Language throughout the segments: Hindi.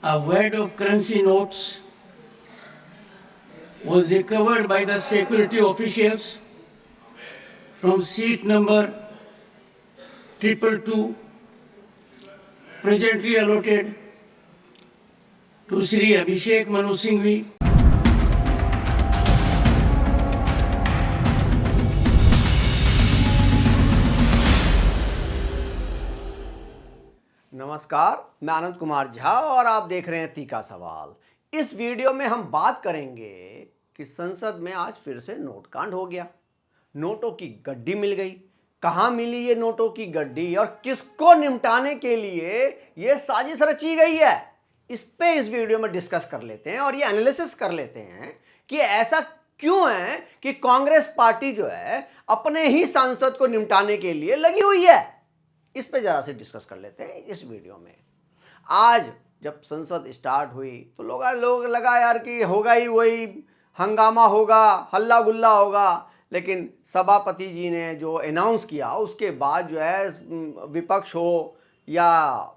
A wad of currency notes was recovered by the security officials from seat number 222, presently allotted to Sri Abhishek Manu Singhvi. नमस्कार, मैं आनंद कुमार झा और आप देख रहे हैं तीखा सवाल। इस वीडियो में हम बात करेंगे कि संसद में आज फिर से नोट कांड हो गया। नोटों की गड्डी मिल गई। कहां मिली ये नोटों की गड्डी और किसको निपटाने के लिए ये साजिश रची गई है, इस वीडियो में डिस्कस कर लेते हैं और ये एनालिसिस कर लेते हैं कि ऐसा क्यों है कि कांग्रेस पार्टी जो है अपने ही सांसद को निपटाने के लिए लगी हुई है। इस पे जरा से डिस्कस कर लेते हैं इस वीडियो में। आज जब संसद स्टार्ट हुई तो लोग लगा यार कि होगा ही वही हंगामा होगा, हल्ला गुल्ला होगा, लेकिन सभापति जी ने जो अनाउंस किया उसके बाद जो है विपक्ष हो या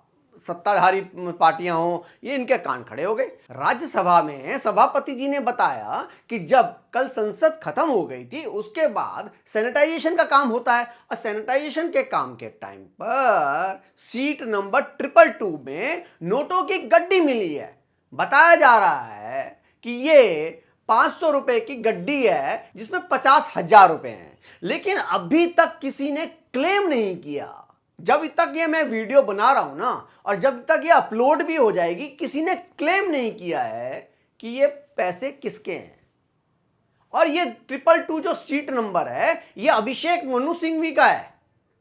सत्ताधारी पार्टियां हो, ये इनके कान खड़े हो गए। राज्यसभा में सभापति जी ने बताया कि जब कल संसद खत्म हो गई थी उसके बाद सैनिटाइजेशन का काम होता है और सैनिटाइजेशन के काम के टाइम पर सीट नंबर 222 में नोटों की गड्डी मिली है। बताया जा रहा है कि ये 500 रुपए की गड्डी है जिसमें 50,000 रुपए हैं, लेकिन अभी तक किसी ने क्लेम नहीं किया। जब तक ये मैं वीडियो बना रहा हूं ना और जब तक ये अपलोड भी हो जाएगी, किसी ने क्लेम नहीं किया है कि ये पैसे किसके हैं। और ये 222 जो सीट नंबर है ये अभिषेक मनु सिंघवी का है।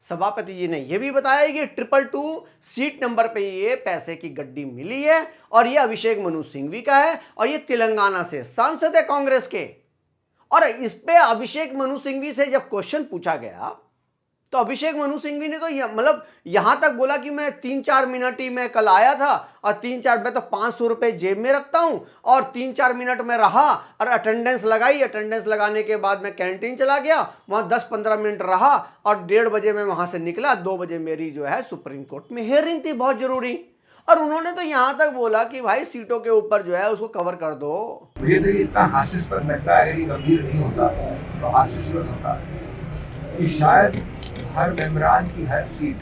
सभापति जी ने ये भी बताया कि 222 सीट नंबर पे ये पैसे की गड्डी मिली है और ये अभिषेक मनु सिंघवी का है और ये तेलंगाना से सांसद है कांग्रेस के। और इस पे अभिषेक मनु सिंघवी से जब क्वेश्चन पूछा गया तो अभिषेक मनु सिंघवी ने तो मतलब यहां तक बोला कि मैं 3-4 मिनट ही मैं कल आया था और 3-4 मैं तो 500 रुपए जेब में रखता हूं और 3-4 मिनट में रहा और अटेंडेंस लगाई। अटेंडेंस लगाने के बाद मैं कैंटीन चला गया, वहां 10-15 मिनट रहा और 1:30 बजे मैं वहां से निकला। 2 बजे मेरी जो है सुप्रीम कोर्ट में हियरिंग थी बहुत जरूरी। और उन्होंने तो यहां तक बोला कि भाई सीटों के ऊपर जो है उसको कवर कर दो। ये तो इतना हास्यास्पद लगता है, अगर ये गंभीर नहीं होता तो हास्यास्पद होता है कि शायद हर मेम्बरान की हर सीट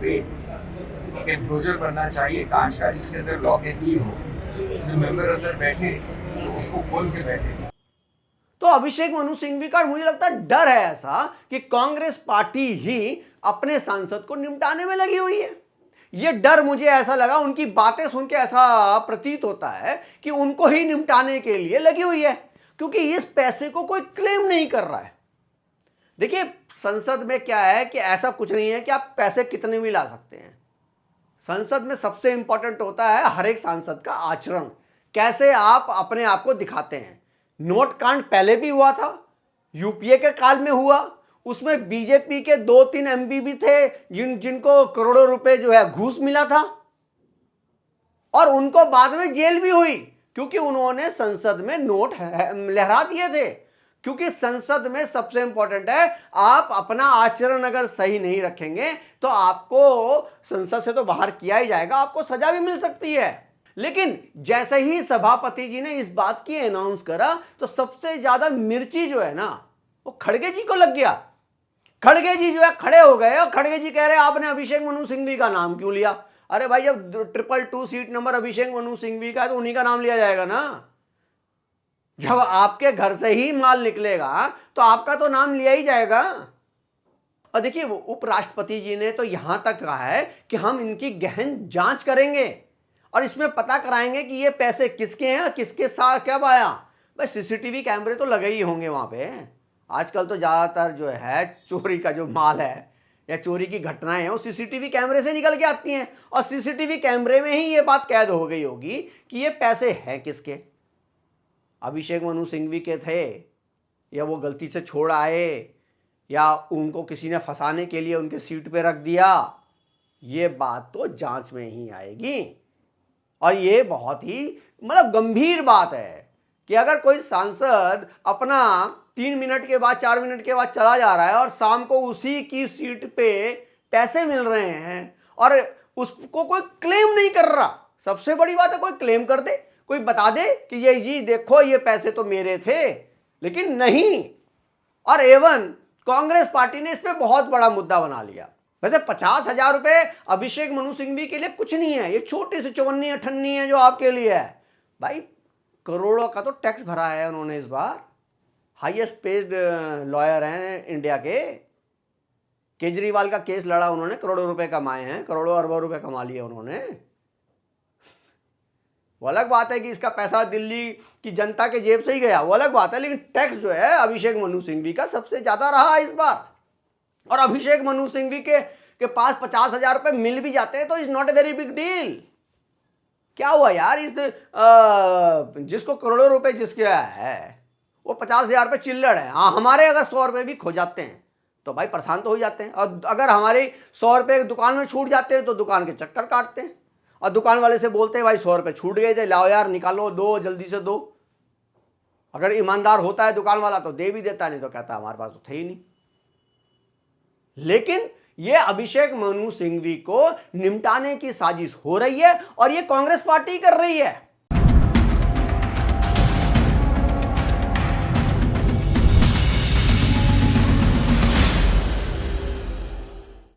पे एक एनक्लोजर बनना चाहिए कांच का, जिसके अंदर लॉक एंड की हो। जो मेंबर अंदर बैठे तो उसको खोल के बैठे। तो अभिषेक मनु सिंघवी का मुझे लगता है डर है ऐसा कि कांग्रेस पार्टी ही अपने सांसद को निपटाने में लगी हुई है। ये डर मुझे ऐसा लगा, उनकी बातें सुन के ऐसा प्रतीत होता है कि उनको ही निपटाने के लिए लगी हुई है, क्योंकि इस पैसे को कोई क्लेम नहीं कर रहा है। देखिए संसद में क्या है कि ऐसा कुछ नहीं है कि आप पैसे कितने भी ला सकते हैं। संसद में सबसे इंपॉर्टेंट होता है हर एक सांसद का आचरण, कैसे आप अपने आप को दिखाते हैं। नोट कांड पहले भी हुआ था, यूपीए के काल में हुआ, उसमें बीजेपी के 2-3 एमपी भी थे जिनको करोड़ों रुपए जो है घूस मिला था और उनको बाद में जेल भी हुई क्योंकि उन्होंने संसद में नोट लहरा दिए थे। क्योंकि संसद में सबसे इंपॉर्टेंट है, आप अपना आचरण अगर सही नहीं रखेंगे तो आपको संसद से तो बाहर किया ही जाएगा, आपको सजा भी मिल सकती है। लेकिन जैसे ही सभापति जी ने इस बात की अनाउंस करा तो सबसे ज्यादा मिर्ची जो है ना वो खड़गे जी को लग गया। खड़गे जी जो है खड़े हो गए और खड़गे जी कह रहे आपने अभिषेक मनु सिंघवी का नाम क्यों लिया। अरे भाई जब 222 सीट नंबर अभिषेक मनु सिंघवी का है तो उन्हीं का नाम लिया जाएगा ना। जब आपके घर से ही माल निकलेगा तो आपका तो नाम लिया ही जाएगा। और देखिए उपराष्ट्रपति जी ने तो यहां तक कहा है कि हम इनकी गहन जांच करेंगे और इसमें पता कराएंगे कि ये पैसे किसके हैं और किसके साथ कब आया। भाई सीसीटीवी कैमरे तो लगे ही होंगे वहां पे। आजकल तो ज्यादातर जो है चोरी का जो माल है या चोरी की घटनाएं हैं वो सीसीटीवी कैमरे से निकल के आती हैं और सीसीटीवी कैमरे में ही ये बात कैद हो गई होगी कि ये पैसे हैं किसके। अभिषेक मनु सिंघवी के थे या वो गलती से छोड़ आए या उनको किसी ने फंसाने के लिए उनके सीट पे रख दिया, ये बात तो जांच में ही आएगी। और ये बहुत ही मतलब गंभीर बात है कि अगर कोई सांसद अपना 3 मिनट के बाद 4 मिनट के बाद चला जा रहा है और शाम को उसी की सीट पे पैसे मिल रहे हैं और उसको कोई क्लेम नहीं कर रहा, सबसे बड़ी बात है कोई क्लेम कर दे, कोई बता दे कि ये जी देखो ये पैसे तो मेरे थे, लेकिन नहीं। और एवन कांग्रेस पार्टी ने इस पे बहुत बड़ा मुद्दा बना लिया। वैसे 50,000 रुपए अभिषेक मनु सिंघवी के लिए कुछ नहीं है, ये छोटी सी चौवन्नी अठन्नी है जो आपके लिए है। भाई करोड़ों का तो टैक्स भरा है उन्होंने इस बार, हाईएस्ट पेड लॉयर हैं इंडिया के। केजरीवाल का केस लड़ा उन्होंने, करोड़ों रुपए कमाए हैं, करोड़ों अरबों रुपए कमा लिए उन्होंने। वो अलग बात है कि इसका पैसा दिल्ली की जनता के जेब से ही गया, वो अलग बात है, लेकिन टैक्स जो है अभिषेक मनु सिंघवी का सबसे ज्यादा रहा इस बार। और अभिषेक मनु सिंघवी के पास 50,000 रुपए मिल भी जाते हैं तो is not a very big deal. क्या हुआ यार, इस जिसको करोड़ों रुपए जिसके है वो 50,000 रुपए चिल्लड़ है। हाँ, हमारे अगर 100 रुपए भी खो जाते हैं तो भाई परेशान तो हो जाते हैं। और अगर हमारे 100 रुपए दुकान में छूट जाते हैं तो दुकान के चक्कर काटते हैं और दुकान वाले से बोलते हैं भाई 100 रुपए छूट गए थे, लाओ यार निकालो, दो जल्दी से दो। अगर ईमानदार होता है दुकान वाला तो दे भी देता, नहीं तो कहता हमारे पास तो थे ही नहीं। लेकिन ये अभिषेक मनु सिंघवी को निपटाने की साजिश हो रही है और ये कांग्रेस पार्टी कर रही है।